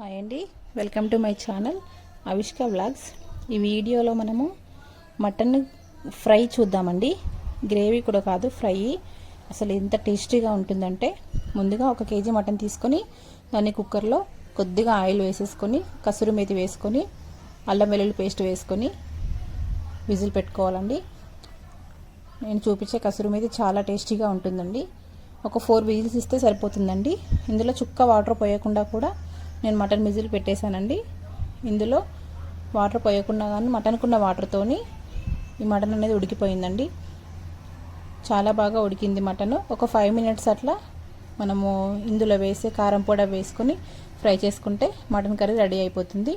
Hi అండి, welcome to my channel Avishka vlogs. ఈ వీడియోలో మనము మటన్ ఫ్రై చూద్దామండి. గ్రేవీ కూడా కాదు, ఫ్రై. అసలు ఎంత టేస్టీగా ఉంటుందంటే, ముందుగా 1 కేజీ మటన్ తీసుకొని దాన్ని కుక్కర్లో కొద్దిగా ఆయిల్ వేసేసుకొని, కసూరి మేతి వేసుకొని, అల్లం వెల్లుల్లి పేస్ట్ వేసుకొని విజిల్ పెట్టుకోవాలండి. నేను చూపించే కసూరి మేతి చాలా టేస్టీగా ఉంటుందండి. ఒక 4 విజిల్స్ ఇస్తే సరిపోతుందండి. ఇందులో చుక్క వాటర్ పోయకుండా కూడా నేను మటన్ విజిల్ పెట్టేశానండి. ఇందులో వాటర్ పోయకుండా కానీ మటన్కున్న వాటర్తోని ఈ మటన్ అనేది ఉడికిపోయిందండి. చాలా బాగా ఉడికింది మటన్. ఒక 5 మినిట్స్ అట్లా మనము ఇందులో వేసే కారం పొడి వేసుకొని ఫ్రై చేసుకుంటే మటన్ కర్రీ రెడీ అయిపోతుంది.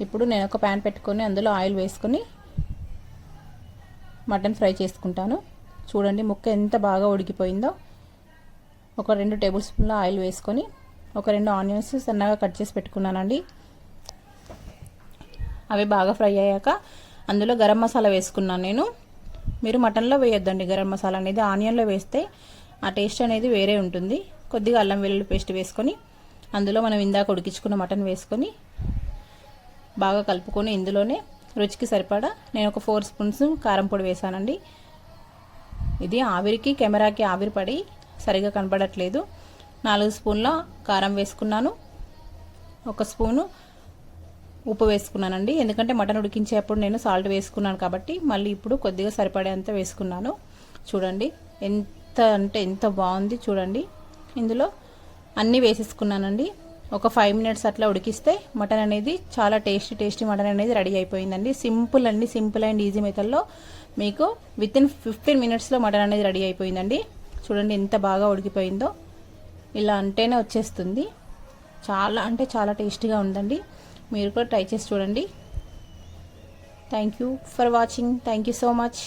ఇప్పుడు నేను ఒక ప్యాన్ పెట్టుకొని అందులో ఆయిల్ వేసుకొని మటన్ ఫ్రై చేసుకుంటాను. చూడండి ముక్క ఎంత బాగా ఉడికిపోయిందో. ఒక 2 టేబుల్ స్పూన్ల ఆయిల్ వేసుకొని ఒక 2 ఆనియన్స్ సన్నగా కట్ చేసి పెట్టుకున్నానండి. అవి బాగా ఫ్రై అయ్యాక అందులో గరం మసాలా వేసుకున్నాను నేను. మీరు మటన్లో వేయొద్దండి గరం మసాలా అనేది, ఆనియన్లో వేస్తే ఆ టేస్ట్ అనేది వేరే ఉంటుంది. కొద్దిగా అల్లం వెల్లుల్లి పేస్ట్ వేసుకొని అందులో మనం ఇందాక ఉడికించుకున్న మటన్ వేసుకొని బాగా కలుపుకొని ఇందులోనే రుచికి సరిపడా నేను ఒక 4 స్పూన్స్ కారం పొడి వేసానండి. ఇది ఆవిరికి కెమెరాకి ఆవిరి పడి సరిగా కనబడట్లేదు. 4 స్పూన్ల కారం వేసుకున్నాను. 1 స్పూను ఉప్పు వేసుకున్నానండి. ఎందుకంటే మటన్ ఉడికించేటప్పుడు నేను సాల్ట్ వేసుకున్నాను కాబట్టి మళ్ళీ ఇప్పుడు కొద్దిగా సరిపడేంత వేసుకున్నాను. చూడండి ఎంత అంటే ఎంత బాగుంది చూడండి. ఇందులో అన్నీ వేసేసుకున్నానండి. ఒక 5 మినిట్స్ అట్లా ఉడికిస్తే మటన్ అనేది చాలా టేస్టీ మటన్ అనేది రెడీ అయిపోయిందండి. సింపుల్ అండ్ ఈజీ మెథడ్లో మీకు వితిన్ 15 మినిట్స్లో మటన్ అనేది రెడీ అయిపోయిందండి. చూడండి ఎంత బాగా ఉడికిపోయిందో. ఇలా అంటేనే వచ్చేస్తుంది. చాలా అంటే చాలా టేస్టీగా ఉందండి. మీరు కూడా ట్రై చేసి చూడండి. Thank you for watching. Thank you so much.